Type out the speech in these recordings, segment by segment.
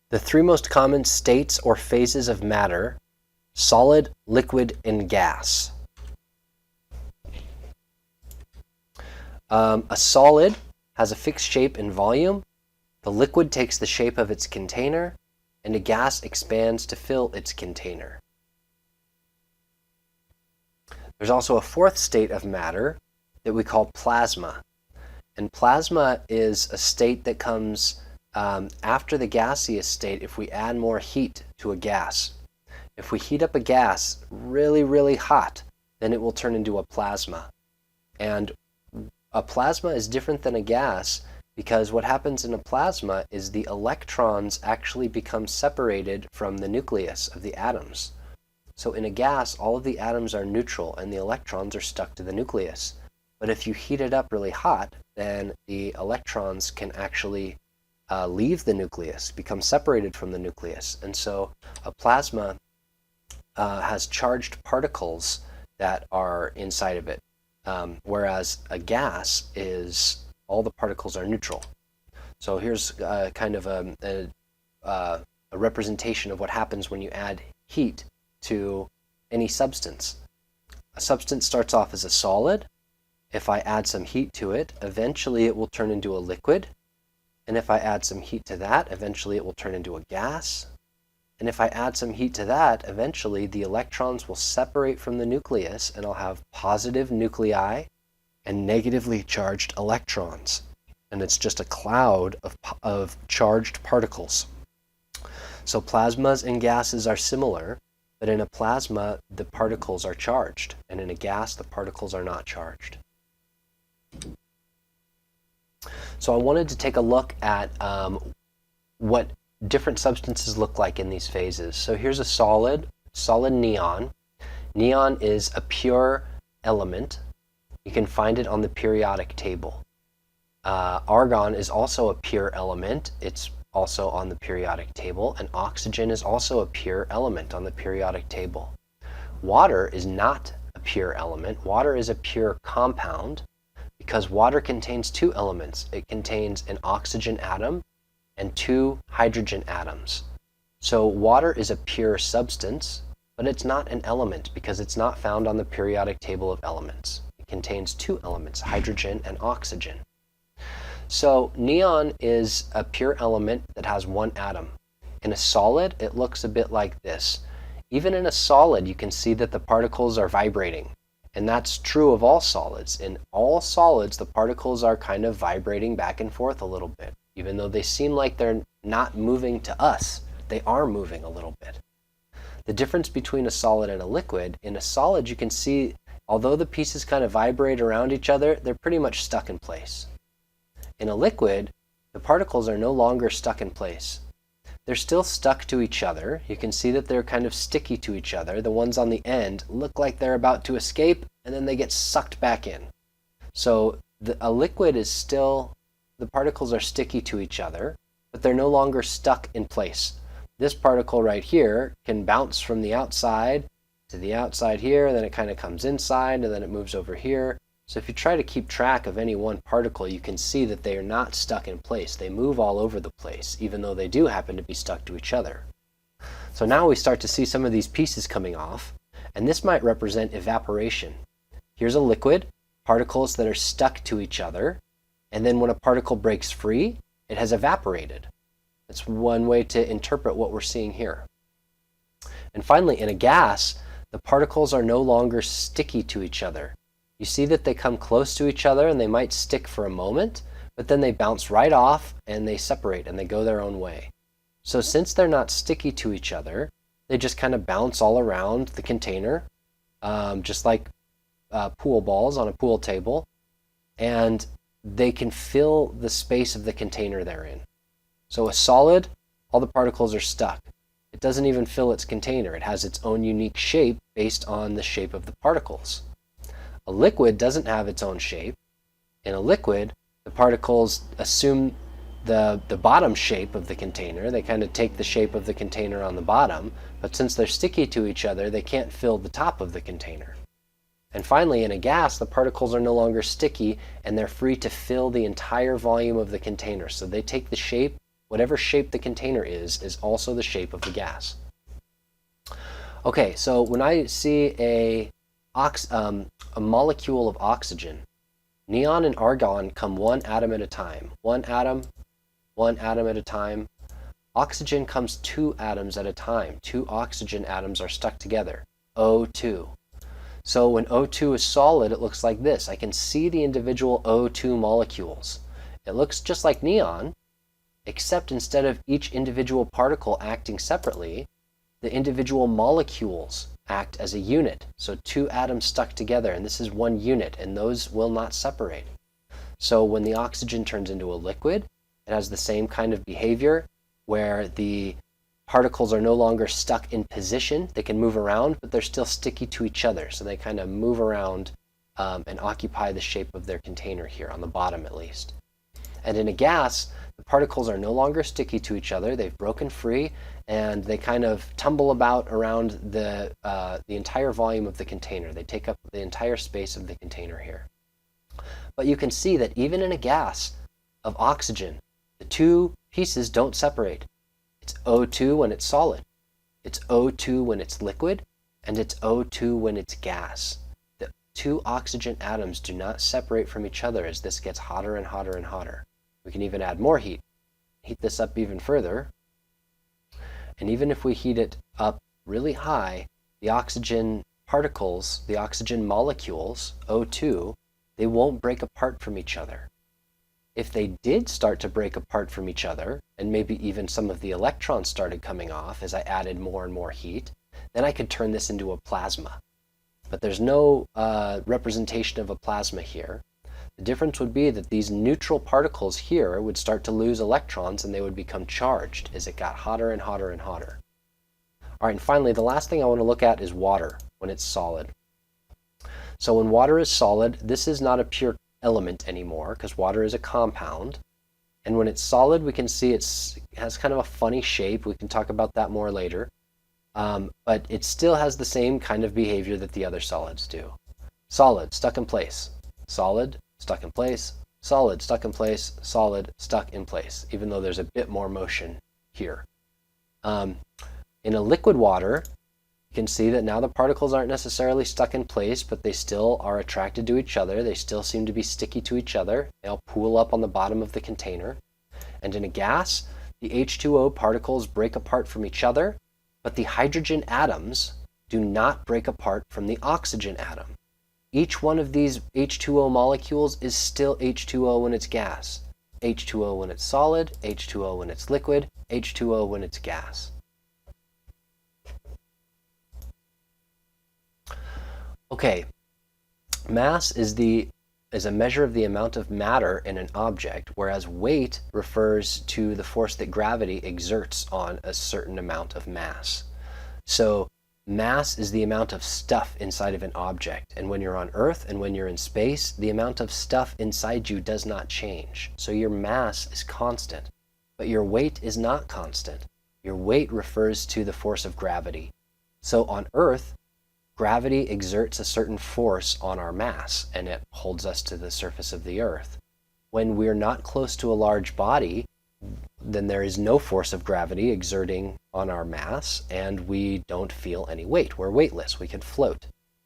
The three most common states or phases of matter: solid, liquid, and gas. A solid has a fixed shape and volume. The liquid takes the shape of its container, and a gas expands to fill its container. There's also a fourth state of matter that we call plasma. And plasma is a state that comes after the gaseous state if we add more heat to a gas. If we heat up a gas really, really hot, then it will turn into a plasma. And a plasma is different than a gas because what happens in a plasma is the electrons actually become separated from the nucleus of the atoms. So in a gas, all of the atoms are neutral and the electrons are stuck to the nucleus. But if you heat it up really hot, then the electrons can actually leave the nucleus, become separated from the nucleus. And so a plasma has charged particles that are inside of it, whereas a gas is all the particles are neutral. So here's kind of a representation of what happens when you add heat to any substance. A substance starts off as a solid. If I add some heat to it, eventually it will turn into a liquid. And if I add some heat to that, eventually it will turn into a gas. And if I add some heat to that, eventually the electrons will separate from the nucleus and I'll have positive nuclei and negatively charged electrons. And it's just a cloud of charged particles. So plasmas and gases are similar, but in a plasma, the particles are charged, and in a gas, the particles are not charged. So I wanted to take a look at what different substances look like in these phases. So here's a solid neon. Neon is a pure element. You can find it on the periodic table. Argon is also a pure element. It's also on the periodic table, and oxygen is also a pure element on the periodic table. Water is not a pure element. Water is a pure compound because water contains two elements. It contains an oxygen atom and two hydrogen atoms. So water is a pure substance, but it's not an element because it's not found on the periodic table of elements. It contains two elements, hydrogen and oxygen. So neon is a pure element that has one atom. In a solid, it looks a bit like this. Even in a solid, you can see that the particles are vibrating. And that's true of all solids. In all solids, the particles are kind of vibrating back and forth a little bit. Even though they seem like they're not moving to us, they are moving a little bit. The difference between a solid and a liquid, in a solid you can see, although the pieces kind of vibrate around each other, they're pretty much stuck in place. In a liquid, the particles are no longer stuck in place. They're still stuck to each other. You can see that they're kind of sticky to each other. The ones on the end look like they're about to escape, and then they get sucked back in. So a liquid is still, the particles are sticky to each other, but they're no longer stuck in place. This particle right here can bounce from the outside to the outside here, and then it kind of comes inside, and then it moves over here. So if you try to keep track of any one particle, you can see that they are not stuck in place. They move all over the place, even though they do happen to be stuck to each other. So now we start to see some of these pieces coming off, and this might represent evaporation. Here's a liquid, particles that are stuck to each other, and then when a particle breaks free, it has evaporated. That's one way to interpret what we're seeing here. And finally, in a gas, the particles are no longer sticky to each other. You see that they come close to each other and they might stick for a moment, but then they bounce right off and they separate and they go their own way. So since they're not sticky to each other, they just kind of bounce all around the container, just like pool balls on a pool table, and they can fill the space of the container they're in. So a solid, all the particles are stuck. It doesn't even fill its container. It has its own unique shape based on the shape of the particles. A liquid doesn't have its own shape. In a liquid, the particles assume the bottom shape of the container. They kind of take the shape of the container on the bottom, but since they're sticky to each other, they can't fill the top of the container. And finally, in a gas, the particles are no longer sticky and they're free to fill the entire volume of the container. So they take the shape Whatever shape the container is also the shape of the gas. Okay, so when I see a molecule of oxygen, neon and argon come one atom at a time. One atom at a time. Oxygen comes 2 atoms at a time. 2 oxygen atoms are stuck together. O2. So when O2 is solid, it looks like this. I can see the individual O2 molecules. It looks just like neon, except instead of each individual particle acting separately, the individual molecules act as a unit. So 2 atoms stuck together, and this is one unit, and those will not separate. So when the oxygen turns into a liquid, it has the same kind of behavior where the particles are no longer stuck in position. They can move around, but they're still sticky to each other. So they kind of move around and occupy the shape of their container here, on the bottom at least. And in a gas, the particles are no longer sticky to each other. They've broken free, and they kind of tumble about around the entire volume of the container. They take up the entire space of the container here. But you can see that even in a gas of oxygen, the 2 pieces don't separate. It's O2 when it's solid, it's O2 when it's liquid, and it's O2 when it's gas. The 2 oxygen atoms do not separate from each other as this gets hotter and hotter and hotter. We can even add more heat. Heat this up even further. And even if we heat it up really high, the oxygen particles, the oxygen molecules, O2, they won't break apart from each other. If they did start to break apart from each other, and maybe even some of the electrons started coming off as I added more and more heat, then I could turn this into a plasma. But there's no representation of a plasma here. The difference would be that these neutral particles here would start to lose electrons, and they would become charged as it got hotter and hotter and hotter. All right, and finally, the last thing I want to look at is water when it's solid. So when water is solid, this is not a pure element anymore, because water is a compound. And when it's solid, we can see it has kind of a funny shape. We can talk about that more later. But it still has the same kind of behavior that the other solids do. Solid, stuck in place. Solid, stuck in place. Solid, stuck in place. Solid, stuck in place, even though there's a bit more motion here. In a liquid water, you can see that now the particles aren't necessarily stuck in place, but they still are attracted to each other. They still seem to be sticky to each other. They all pool up on the bottom of the container. And in a gas, the H2O particles break apart from each other, but the hydrogen atoms do not break apart from the oxygen atom. Each one of these H2O molecules is still H2O when it's gas, H2O when it's solid, H2O when it's liquid, H2O when it's gas. Okay, mass is a measure of the amount of matter in an object, whereas weight refers to the force that gravity exerts on a certain amount of mass. So mass is the amount of stuff inside of an object, and when you're on Earth and when you're in space, the amount of stuff inside you does not change. So your mass is constant, but your weight is not constant. Your weight refers to the force of gravity. So on Earth, gravity exerts a certain force on our mass, and it holds us to the surface of the Earth. When we're not close to a large body, then there is no force of gravity exerting on our mass, and we don't feel any weight. We're weightless. We can float.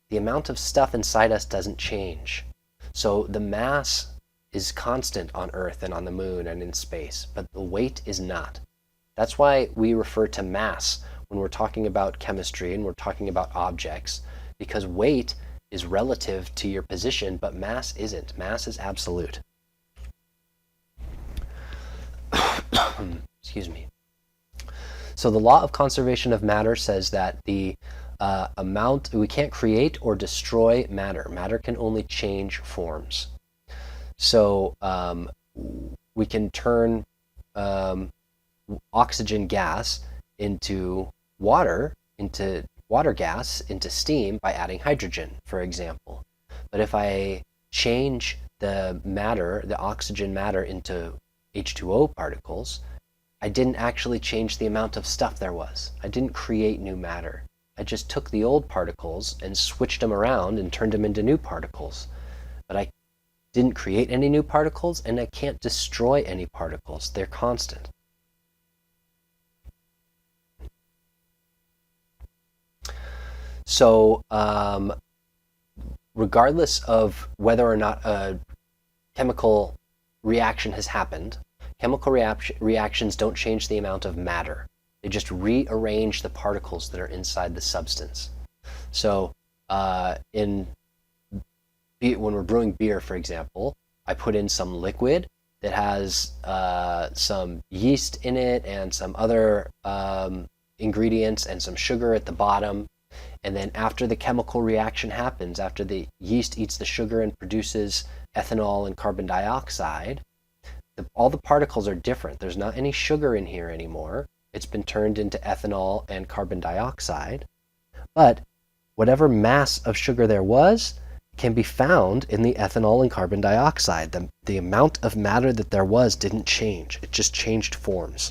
The amount of stuff inside us doesn't change. So the mass is constant on Earth and on the Moon and in space, but the weight is not. That's why we refer to mass when we're talking about chemistry and we're talking about objects, because weight is relative to your position, but mass isn't. Mass is absolute. Excuse me. So the law of conservation of matter says that the we can't create or destroy matter. Matter can only change forms. So we can turn oxygen gas into water gas, into steam by adding hydrogen, for example. But if I change the matter, the oxygen matter, into H2O particles, I didn't actually change the amount of stuff there was. I didn't create new matter. I just took the old particles and switched them around and turned them into new particles. But I didn't create any new particles, and I can't destroy any particles. They're constant. So regardless of whether or not a chemical reaction has happened, chemical reactions don't change the amount of matter. They just rearrange the particles that are inside the substance. So when we're brewing beer, for example, I put in some liquid that has some yeast in it and some other ingredients and some sugar at the bottom. And then after the chemical reaction happens, after the yeast eats the sugar and produces ethanol and carbon dioxide, all the particles are different. There's not any sugar in here anymore. It's been turned into ethanol and carbon dioxide. But whatever mass of sugar there was can be found in the ethanol and carbon dioxide. The amount of matter that there was didn't change. It just changed forms.